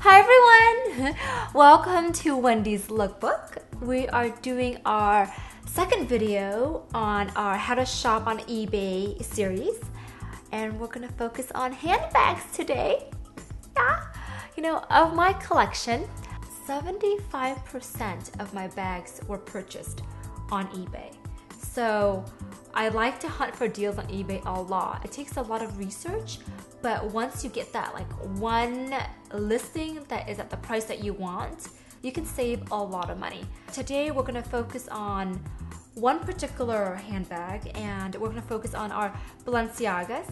Hi everyone! Welcome to Wendy's Lookbook. We are doing our second video on our How to Shop on eBay series, and we're gonna focus on handbags today. Yeah, of my collection, 75% of my bags were purchased on eBay. So I like to hunt for deals on eBay a lot. It takes a lot of research, but once you get that one listing that is at the price that you want, you can save a lot of money. Today we're gonna focus on one particular handbag, and we're gonna focus on our Balenciagas.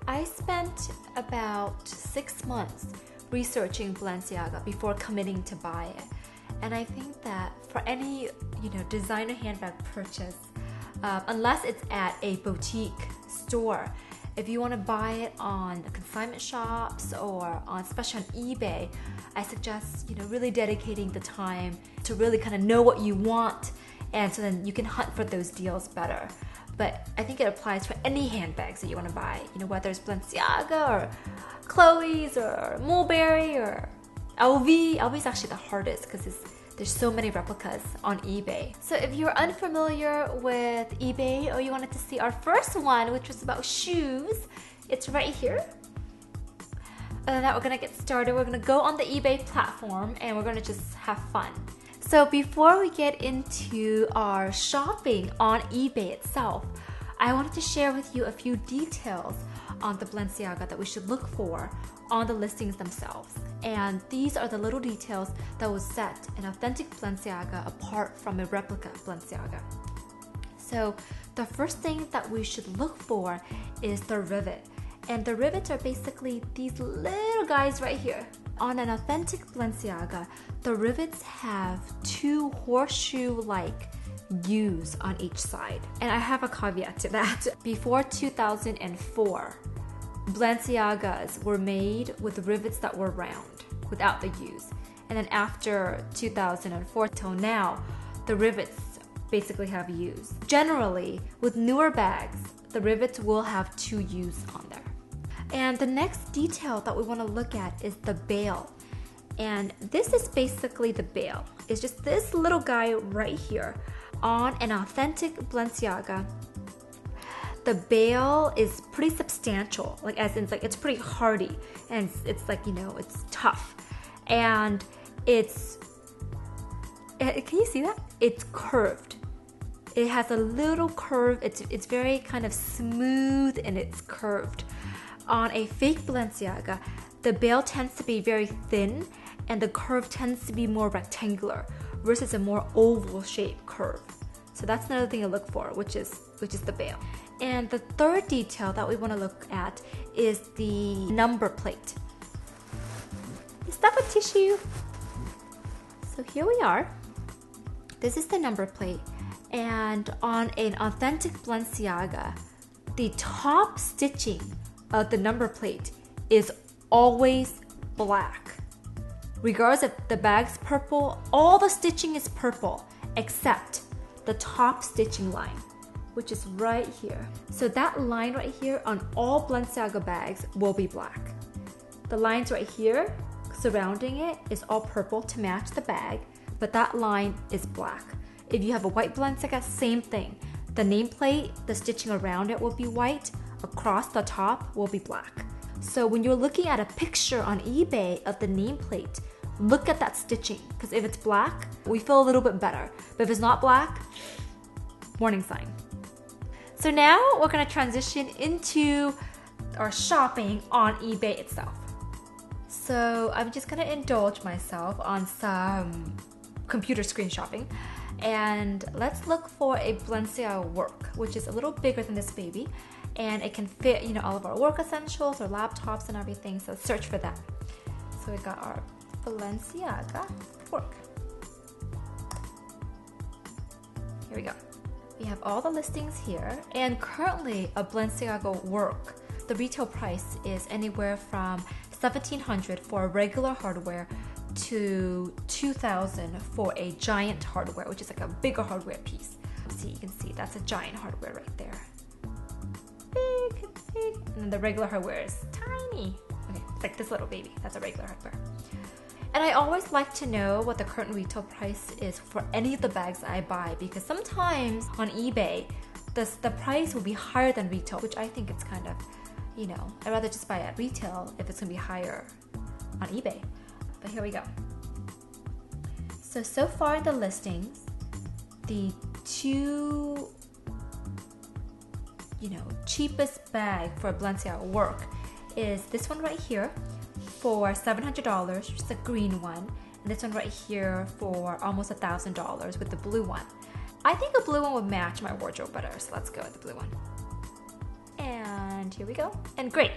I spent about 6 months researching Balenciaga before committing to buy it. And I think that for any designer handbag purchase, unless it's at a boutique store, if you want to buy it on consignment shops or especially on eBay, I suggest really dedicating the time to really kind of know what you want, and so then you can hunt for those deals better. But I think it applies for any handbags that you want to buy, whether it's Balenciaga or Chloe's or Mulberry or LV. LV is actually the hardest because there's so many replicas on eBay. So if you're unfamiliar with eBay, or you wanted to see our first one, which was about shoes, it's right here. Other than that, we're gonna get started. We're gonna go on the eBay platform and we're gonna just have fun. So before we get into our shopping on eBay itself, I wanted to share with you a few details on the Balenciaga that we should look for on the listings themselves. And these are the little details that will set an authentic Balenciaga apart from a replica Balenciaga. So the first thing that we should look for is the rivet. And the rivets are basically these little guys right here. On an authentic Balenciaga, the rivets have two horseshoe-like U's on each side. And I have a caveat to that. Before 2004, Balenciagas were made with rivets that were round, without the U's. And then after 2004 till now, the rivets basically have U's. Generally, with newer bags, the rivets will have two U's on there. And the next detail that we want to look at is the bail. And this is basically the bail. It's just this little guy right here. On an authentic Balenciaga, the bail is pretty substantial, it's pretty hardy, and it's it's tough, and can you see that? It's curved. It has a little curve. It's very kind of smooth and it's curved. On a fake Balenciaga, the bail tends to be very thin and the curve tends to be more rectangular versus a more oval shaped curve. So that's another thing to look for, which is the bail. And the third detail that we want to look at is the number plate. Is that a tissue? So here we are. This is the number plate. And on an authentic Balenciaga, the top stitching of the number plate is always black. Regardless if the bag's purple, all the stitching is purple except the top stitching line, which is right here. So that line right here on all Balenciaga bags will be black. The lines right here surrounding it is all purple to match the bag, but that line is black. If you have a white Balenciaga, same thing. The nameplate, the stitching around it will be white, across the top will be black. So when you're looking at a picture on eBay of the nameplate, look at that stitching, because if it's black, we feel a little bit better. But if it's not black, warning sign. So now we're gonna transition into our shopping on eBay itself. So I'm just gonna indulge myself on some computer screen shopping. And let's look for a Balenciaga work, which is a little bigger than this baby. And it can fit, all of our work essentials, our laptops and everything. So let's search for that. So we got our Balenciaga work. Here we go. We have all the listings here, and currently a Balenciaga work, the retail price is anywhere from $1,700 for a regular hardware to $2,000 for a giant hardware, which is like a bigger hardware piece. See, you can see that's a giant hardware right there. Big, and then the regular hardware is tiny. me. Okay, it's like this little baby. That's a regular hardware. And I always like to know what the current retail price is for any of the bags I buy, because sometimes on eBay, the price will be higher than retail, which I think it's kind of, you know, I'd rather just buy it at retail if it's gonna be higher on eBay. But here we go. So far in the listings, the two, you know, cheapest bag for Balenciaga work is this one right here for $700, which is the green one, and this one right here for almost $1,000 with the blue one. I think a blue one would match my wardrobe better, so let's go with the blue one. And here we go. And great.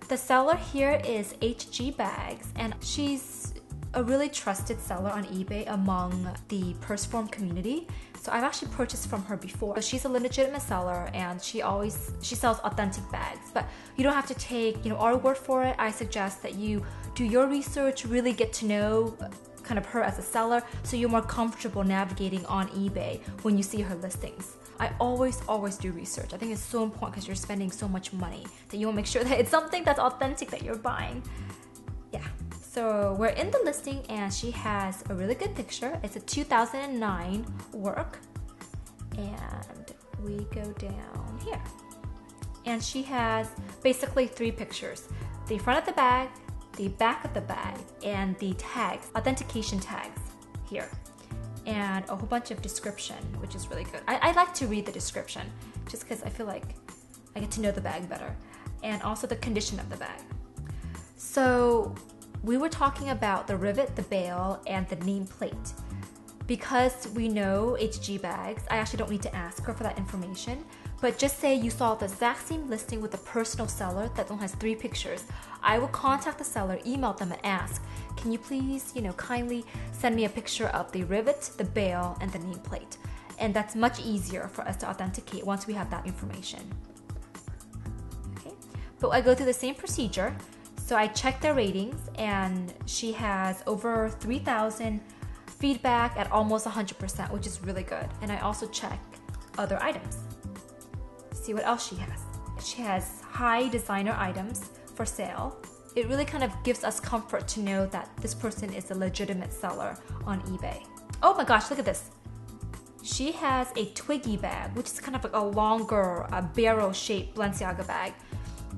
The seller here is HG Bags, and she's a really trusted seller on eBay among the purse form community. So I've actually purchased from her before. She's a legitimate seller, and she sells authentic bags. But you don't have to take, you know, our word for it. I suggest that you do your research, really get to know kind of her as a seller, so you're more comfortable navigating on eBay when you see her listings. I always do research. I think it's so important because you're spending so much money that you want to make sure that it's something that's authentic that you're buying. Yeah. So we're in the listing, and she has a really good picture. It's a 2009 work, and we go down here. And she has basically 3 pictures: the front of the bag, the back of the bag, and the tags, authentication tags here. And a whole bunch of description, which is really good. I like to read the description just because I feel like I get to know the bag better. And also the condition of the bag. So we were talking about the rivet, the bail, and the nameplate. Because we know HG Bags, I actually don't need to ask her for that information. But just say you saw the exact same listing with a personal seller that only has 3 pictures. I will contact the seller, email them, and ask, can you please, you know, kindly send me a picture of the rivet, the bail, and the nameplate. And that's much easier for us to authenticate once we have that information. Okay, but I go through the same procedure. So I check their ratings, and she has over 3,000 feedback at almost 100%, which is really good. And I also check other items. See what else she has. She has high designer items for sale. It really kind of gives us comfort to know that this person is a legitimate seller on eBay. Oh my gosh, look at this. She has a Twiggy bag, which is kind of like a longer barrel-shaped Balenciaga bag.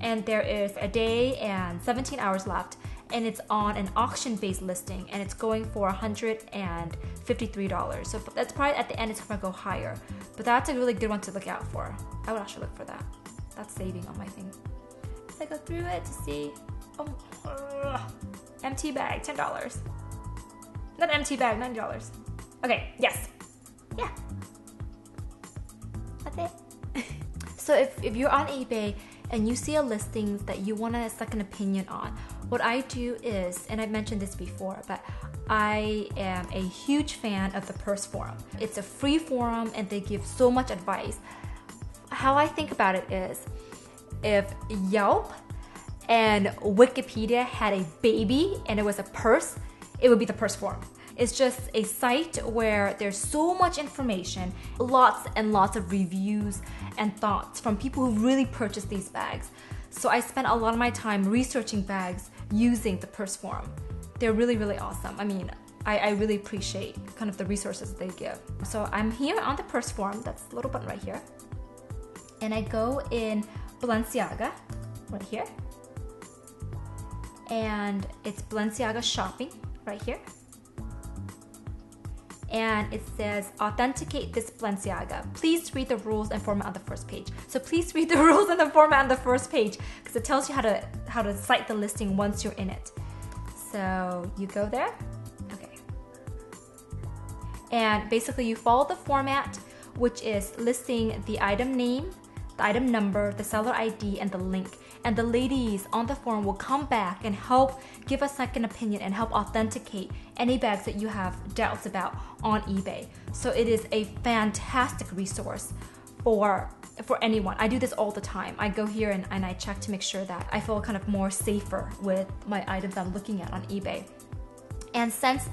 And there is a day and 17 hours left, and it's on an auction-based listing, and it's going for $153. So that's probably at the end it's gonna go higher. But that's a really good one to look out for. I would actually look for that. That's saving on my thing. So I go through it to see. Oh, empty bag, $10. Not empty bag, $90. Okay, yes. Yeah. That's it. So if you're on eBay and you see a listing that you want a second opinion on, what I do is, and I've mentioned this before, but I am a huge fan of the Purse Forum. It's a free forum, and they give so much advice. How I think about it is, if Yelp and Wikipedia had a baby and it was a purse, it would be the Purse Forum. It's just a site where there's so much information, lots and lots of reviews and thoughts from people who really purchase these bags. So I spent a lot of my time researching bags using the Purse Forum. They're really, really awesome. I mean, I really appreciate kind of the resources they give. So I'm here on the Purse Forum, that's the little button right here. And I go in Balenciaga, right here. And it's Balenciaga shopping, right here. And it says, authenticate this Balenciaga. Please read the rules and format on the first page. So please read the rules and the format on the first page, because it tells you how to cite the listing once you're in it. So you go there, okay. And basically you follow the format, which is listing the item name, the item number, the seller ID, and the link. And the ladies on the forum will come back and help give a second opinion and help authenticate any bags that you have doubts about on eBay. So it is a fantastic resource for anyone. I do this all the time. I go here and I check to make sure that I feel kind of more safer with my items I'm looking at on eBay. And since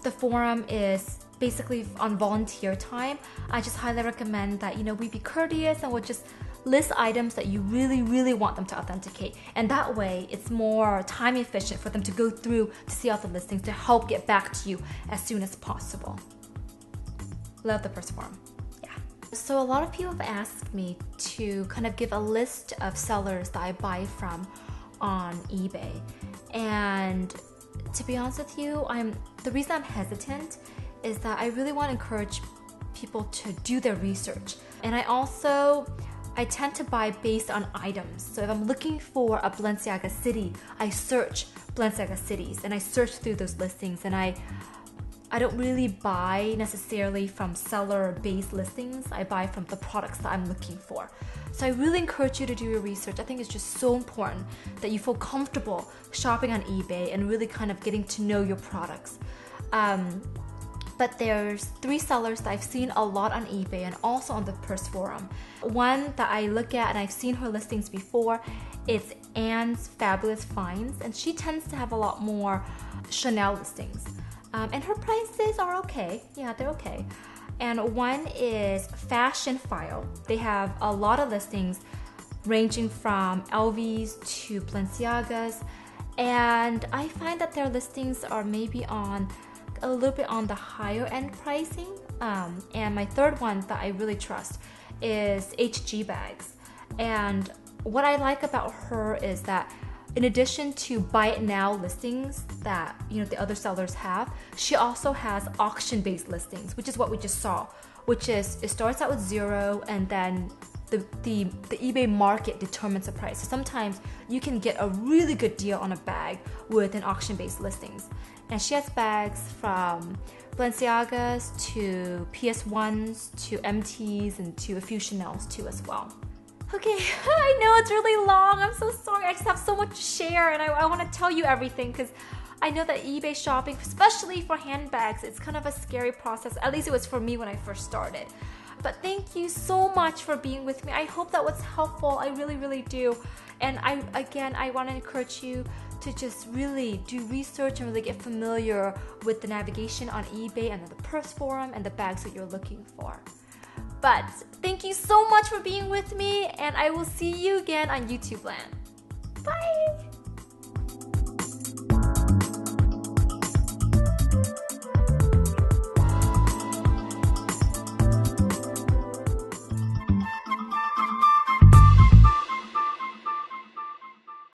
the forum is basically on volunteer time, I just highly recommend that, you know, we be courteous and we'll just list items that you really want them to authenticate. And that way, it's more time efficient for them to go through to see all the listings to help get back to you as soon as possible. Love the purse forum. Yeah. So a lot of people have asked me to kind of give a list of sellers that I buy from on eBay. And to be honest with you, the reason I'm hesitant is that I really want to encourage people to do their research. And I tend to buy based on items. So if I'm looking for a Balenciaga city, I search Balenciaga cities and I search through those listings, and I don't really buy necessarily from seller-based listings. I buy from the products that I'm looking for. So I really encourage you to do your research. I think it's just so important that you feel comfortable shopping on eBay and really kind of getting to know your products. But there's 3 sellers that I've seen a lot on eBay and also on the purse forum. One that I look at and I've seen her listings before, it's Anne's Fabulous Finds, and she tends to have a lot more Chanel listings. And her prices are okay. Yeah, they're okay. And one is Fashion File. They have a lot of listings ranging from LVs to Balenciagas. And I find that their listings are maybe a little bit on the higher end pricing. And my third one that I really trust is HG Bags. And what I like about her is that in addition to buy it now listings that the other sellers have, she also has auction-based listings, which is what we just saw, which is it starts out with 0 and then the eBay market determines the price. So sometimes you can get a really good deal on a bag with an auction-based listings. And she has bags from Balenciagas to PS1s to MTs and to a few Chanels too as well. Okay, I know it's really long. I'm so sorry. I just have so much to share and I want to tell you everything because I know that eBay shopping, especially for handbags, it's kind of a scary process. At least it was for me when I first started. But thank you so much for being with me. I hope that was helpful. I really do. And I want to encourage you to just really do research and really get familiar with the navigation on eBay and the purse forum and the bags that you're looking for. But thank you so much for being with me, and I will see you again on YouTube land. Bye!